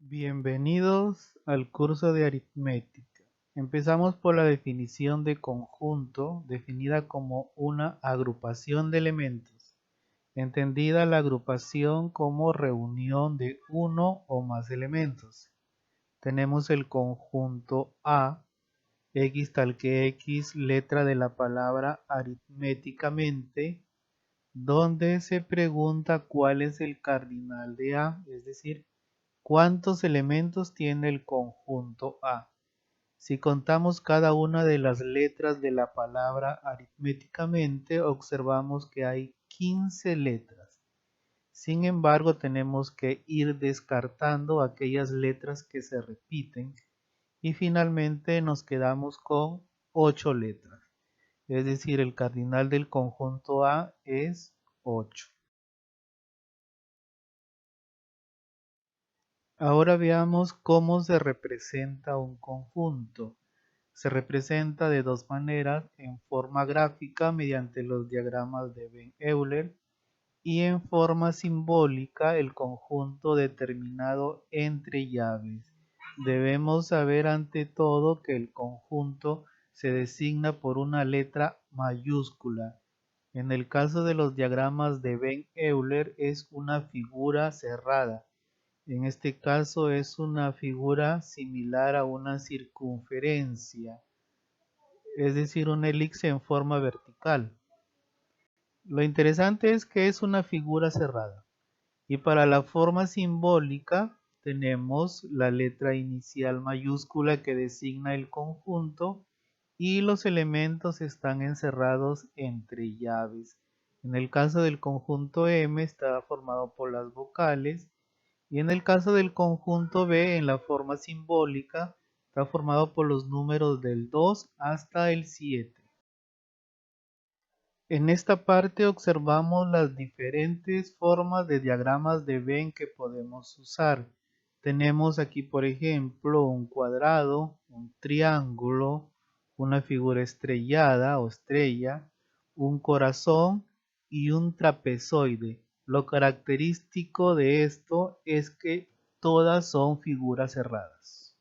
Bienvenidos al curso de aritmética. Empezamos por la definición de conjunto, definida como una agrupación de elementos, entendida la agrupación como reunión de uno o más elementos. Tenemos el conjunto A, X tal que X, letra de la palabra aritméticamente, donde se pregunta cuál es el cardinal de A, es decir, ¿cuántos elementos tiene el conjunto A? Si contamos cada una de las letras de la palabra aritméticamente, observamos que hay 15 letras. Sin embargo, tenemos que ir descartando aquellas letras que se repiten y finalmente nos quedamos con 8 letras. Es decir, el cardinal del conjunto A es 8. Ahora veamos cómo se representa un conjunto. Se representa de dos maneras, en forma gráfica mediante los diagramas de Venn-Euler y en forma simbólica el conjunto determinado entre llaves. Debemos saber ante todo que el conjunto se designa por una letra mayúscula. En el caso de los diagramas de Venn-Euler es una figura cerrada. En este caso es una figura similar a una circunferencia, es decir, una elipse en forma vertical. Lo interesante es que es una figura cerrada. Y para la forma simbólica tenemos la letra inicial mayúscula que designa el conjunto y los elementos están encerrados entre llaves. En el caso del conjunto M está formado por las vocales y en el caso del conjunto B en la forma simbólica está formado por los números del 2 hasta el 7. En esta parte observamos las diferentes formas de diagramas de Venn que podemos usar. Tenemos aquí, por ejemplo, un cuadrado, un triángulo, una figura estrellada o estrella, un corazón y un trapezoide. Lo característico de esto es que todas son figuras cerradas.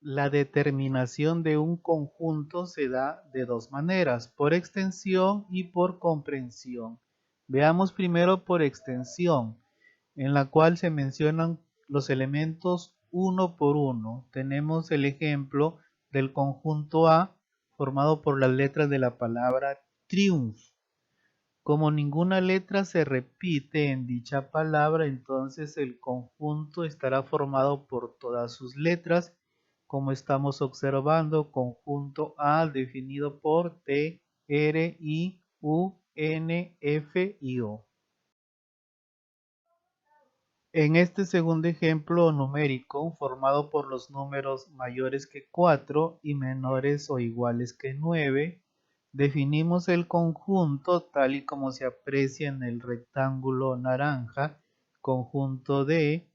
La determinación de un conjunto se da de dos maneras, por extensión y por comprensión. Veamos primero por extensión, en la cual se mencionan los elementos uno por uno. Tenemos el ejemplo del conjunto A formado por las letras de la palabra triunfo. Como ninguna letra se repite en dicha palabra, entonces el conjunto estará formado por todas sus letras, como estamos observando, conjunto A definido por T, R, I, U, N, F y O. En este segundo ejemplo numérico, formado por los números mayores que 4 y menores o iguales que 9, definimos el conjunto tal y como se aprecia en el rectángulo naranja, conjunto D,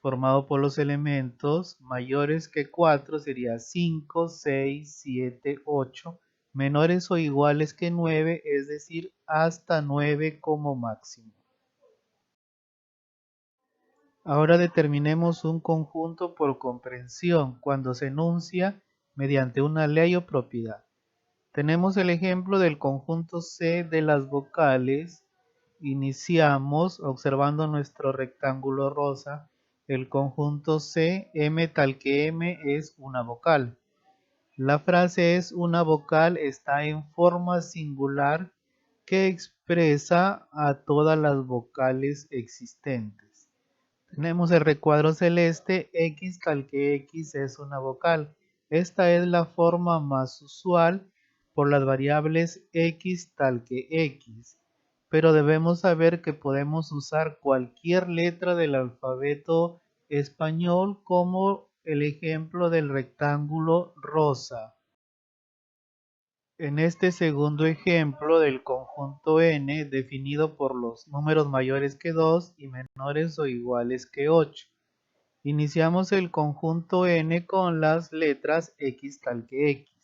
formado por los elementos mayores que 4 sería 5, 6, 7, 8, menores o iguales que 9, es decir, hasta 9 como máximo. Ahora determinemos un conjunto por comprensión cuando se enuncia mediante una ley o propiedad. Tenemos el ejemplo del conjunto C de las vocales. Iniciamos observando nuestro rectángulo rosa. El conjunto C, M tal que M es una vocal. La frase es una vocal está en forma singular que expresa a todas las vocales existentes. Tenemos el recuadro celeste, X tal que X es una vocal. Esta es la forma más usual por las variables X tal que X. Pero debemos saber que podemos usar cualquier letra del alfabeto español como el ejemplo del rectángulo rosa. En este segundo ejemplo del conjunto n definido por los números mayores que 2 y menores o iguales que 8. Iniciamos el conjunto n con las letras x tal que x.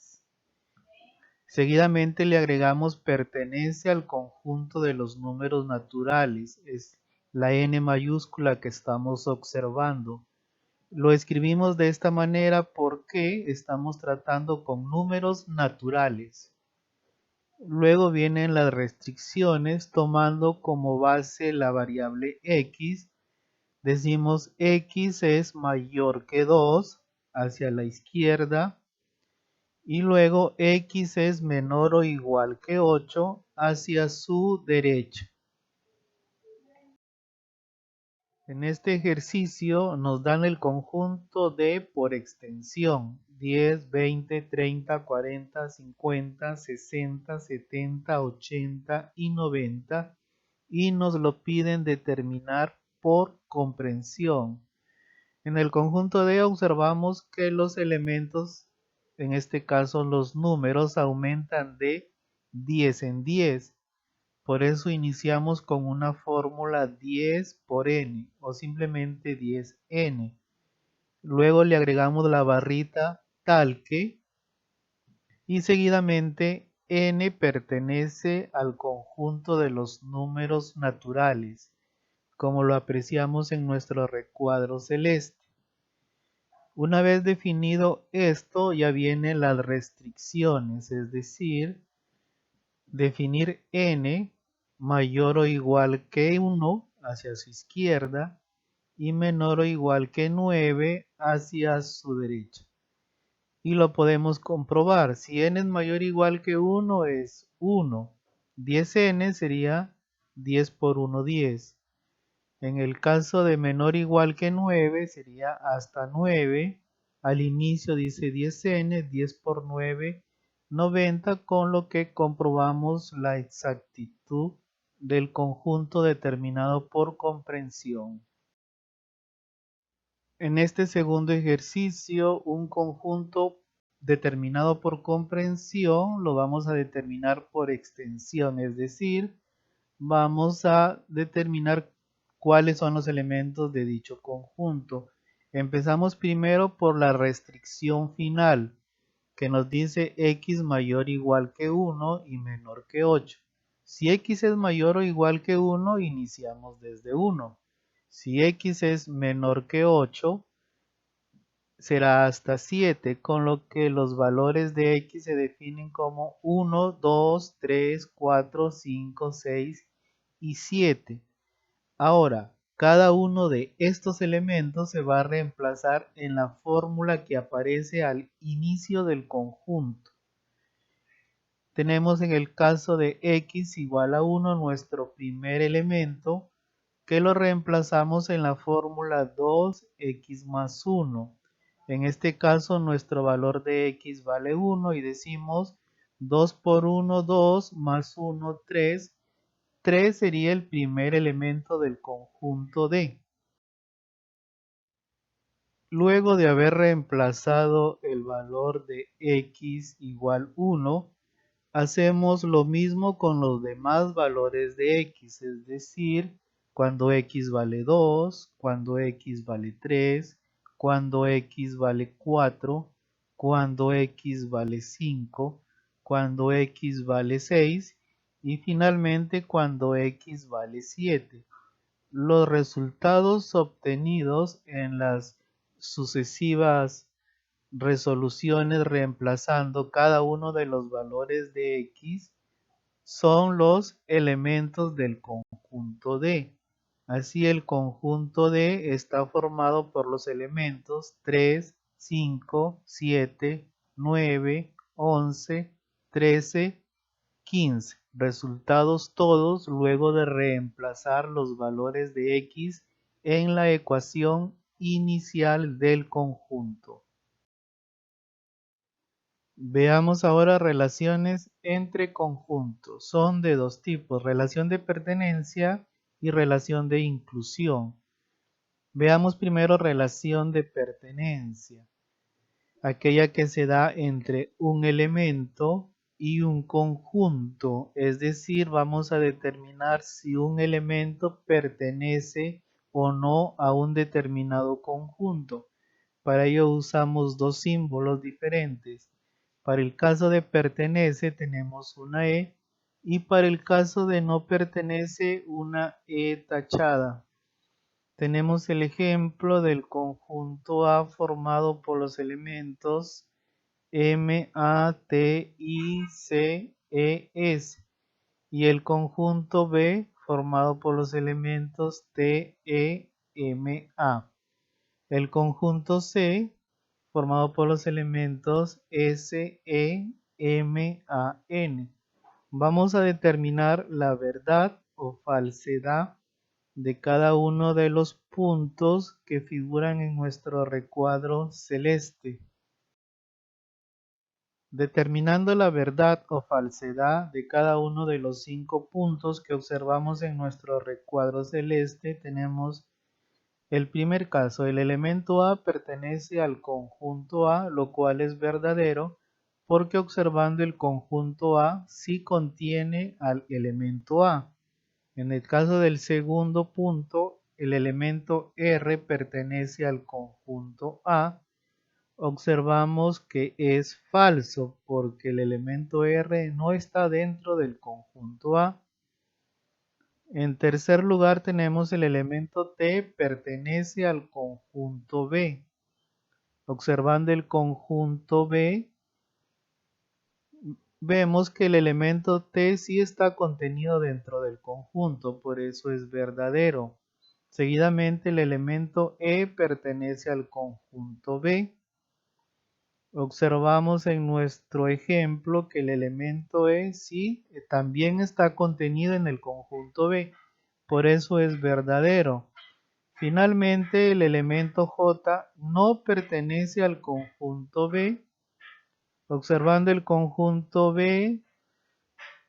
Seguidamente le agregamos pertenece al conjunto de los números naturales, la n mayúscula que estamos observando. Lo escribimos de esta manera porque estamos tratando con números naturales. Luego vienen las restricciones tomando como base la variable x. Decimos x es mayor que 2 hacia la izquierda y luego x es menor o igual que 8 hacia su derecha. En este ejercicio nos dan el conjunto de por extensión 10, 20, 30, 40, 50, 60, 70, 80 y 90 y nos lo piden determinar por comprensión. En el conjunto D observamos que los elementos, en este caso los números, aumentan de 10 en 10. Por eso iniciamos con una fórmula 10 por n o simplemente 10n. Luego le agregamos la barrita tal que y seguidamente n pertenece al conjunto de los números naturales, como lo apreciamos en nuestro recuadro celeste. Una vez definido esto, ya vienen las restricciones, es decir, definir n mayor o igual que 1 hacia su izquierda y menor o igual que 9 hacia su derecha. Y lo podemos comprobar. Si n es mayor o igual que 1 es 1. 10n sería 10 por 1, 10. En el caso de menor o igual que 9 sería hasta 9. Al inicio dice 10n, 10 por 9, 90, con lo que comprobamos la exactitud del conjunto determinado por comprensión. En este segundo ejercicio, un conjunto determinado por comprensión lo vamos a determinar por extensión, es decir, vamos a determinar cuáles son los elementos de dicho conjunto. Empezamos primero por la restricción final, que nos dice x mayor o igual que 1 y menor que 8. Si x es mayor o igual que 1, iniciamos desde 1. Si x es menor que 8, será hasta 7, con lo que los valores de x se definen como 1, 2, 3, 4, 5, 6 y 7. Ahora, cada uno de estos elementos se va a reemplazar en la fórmula que aparece al inicio del conjunto. Tenemos en el caso de x igual a 1 nuestro primer elemento, que lo reemplazamos en la fórmula 2x más 1. En este caso nuestro valor de x vale 1 y decimos 2 por 1, 2 más 1, 3. 3 sería el primer elemento del conjunto D. Luego de haber reemplazado el valor de x igual 1, hacemos lo mismo con los demás valores de x, es decir, cuando x vale 2, cuando x vale 3, cuando x vale 4, cuando x vale 5, cuando x vale 6 y finalmente cuando x vale 7. Los resultados obtenidos en las sucesivas resoluciones reemplazando cada uno de los valores de x son los elementos del conjunto D. Así el conjunto D está formado por los elementos 3, 5, 7, 9, 11, 13, 15. Resultados todos luego de reemplazar los valores de x en la ecuación inicial del conjunto. Veamos ahora relaciones entre conjuntos. Son de dos tipos, relación de pertenencia y relación de inclusión. Veamos primero relación de pertenencia, aquella que se da entre un elemento y un conjunto, es decir, vamos a determinar si un elemento pertenece o no a un determinado conjunto. Para ello usamos dos símbolos diferentes. Para el caso de pertenece tenemos una E Y para el caso de no pertenece, una E tachada. Tenemos el ejemplo del conjunto A formado por los elementos M, A, T, I, C, E, S y el conjunto B formado por los elementos T, E, M, A. El conjunto C formado por los elementos S, E, M, A, N. Vamos a determinar la verdad o falsedad de cada uno de los puntos que figuran en nuestro recuadro celeste. Determinando la verdad o falsedad de cada uno de los 5 puntos que observamos en nuestro recuadro celeste, tenemos el primer caso. El elemento A pertenece al conjunto A, lo cual es verdadero, porque observando el conjunto A sí contiene al elemento A. En el caso del segundo punto, el elemento R pertenece al conjunto A. Observamos que es falso porque el elemento R no está dentro del conjunto A. En tercer lugar tenemos el elemento T pertenece al conjunto B. Observando el conjunto B, vemos que el elemento T sí está contenido dentro del conjunto, por eso es verdadero. Seguidamente el elemento E pertenece al conjunto B. Observamos en nuestro ejemplo que el elemento E sí también está contenido en el conjunto B, por eso es verdadero. Finalmente, el elemento J no pertenece al conjunto B. Observando el conjunto B,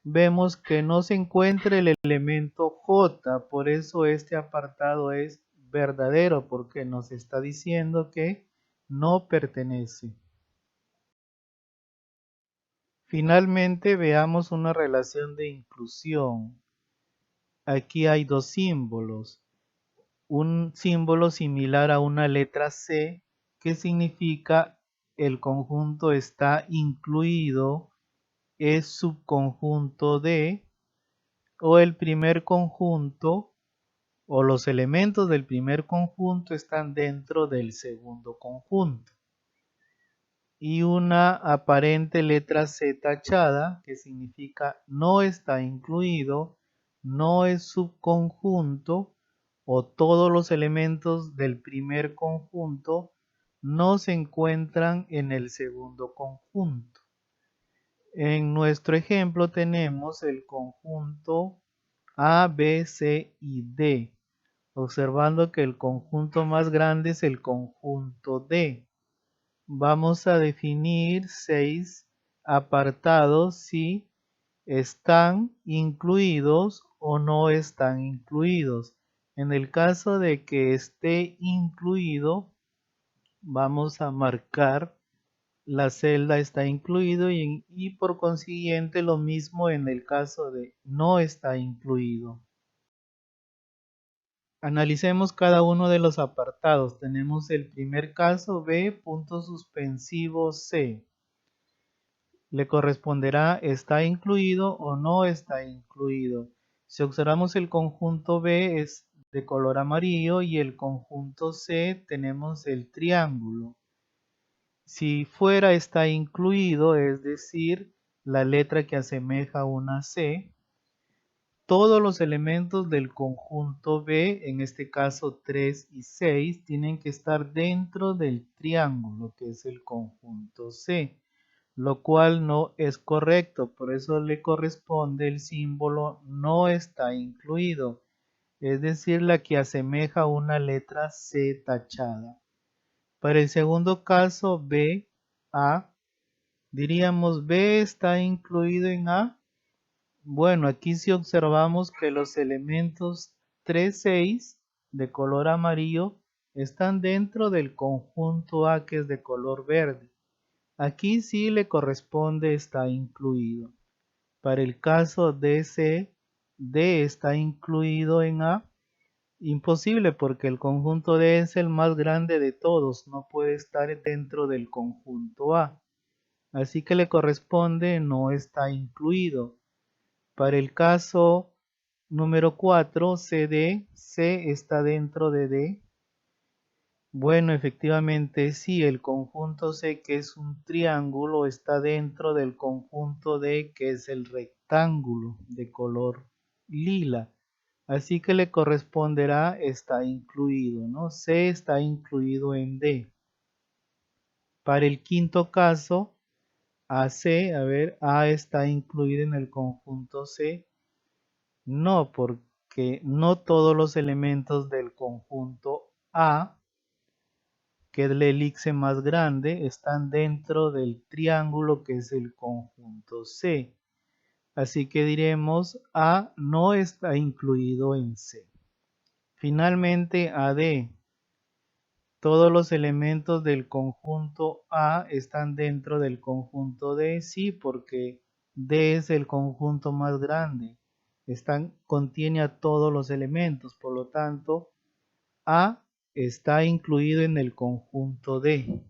vemos que no se encuentra el elemento J, por eso este apartado es verdadero, porque nos está diciendo que no pertenece. Finalmente, veamos una relación de inclusión. Aquí hay dos símbolos. Un símbolo similar a una letra C, que significa el conjunto está incluido, es subconjunto de, o el primer conjunto, o los elementos del primer conjunto están dentro del segundo conjunto. Y una aparente letra C tachada, que significa no está incluido, no es subconjunto, o todos los elementos del primer conjunto no se encuentran en el segundo conjunto. En nuestro ejemplo tenemos el conjunto A, B, C y D, observando que el conjunto más grande es el conjunto D. Vamos a definir 6 apartados si están incluidos o no están incluidos. En el caso de que esté incluido, vamos a marcar la celda está incluido y por consiguiente lo mismo en el caso de no está incluido. Analicemos cada uno de los apartados. Tenemos el primer caso B, punto suspensivo C. Le corresponderá está incluido o no está incluido. Si observamos el conjunto B es de color amarillo y el conjunto C tenemos el triángulo. Si fuera está incluido, es decir, la letra que asemeja una C, todos los elementos del conjunto B, en este caso 3 y 6, tienen que estar dentro del triángulo que es el conjunto C, lo cual no es correcto, por eso le corresponde el símbolo no está incluido, es decir, la que asemeja una letra C tachada. Para el segundo caso, B, A, diríamos B está incluido en A. Bueno, aquí sí observamos que los elementos 3, 6 de color amarillo están dentro del conjunto A que es de color verde. Aquí sí le corresponde está incluido. Para el caso de C, D está incluido en A. Imposible porque el conjunto D es el más grande de todos, no puede estar dentro del conjunto A. Así que le corresponde no está incluido. Para el caso número 4, CD, C está dentro de D. Bueno, efectivamente sí, el conjunto C, que es un triángulo, está dentro del conjunto D, que es el rectángulo de color lila. Así que le corresponderá está incluido, ¿no? C está incluido en D. Para el quinto caso, AC, a ver, A está incluido en el conjunto C. No, porque no todos los elementos del conjunto A, que es el elipse más grande, están dentro del triángulo que es el conjunto C. Así que diremos A no está incluido en C. Finalmente, AD. Todos los elementos del conjunto A están dentro del conjunto D, sí, porque D es el conjunto más grande. Contiene a todos los elementos, por lo tanto, A está incluido en el conjunto D.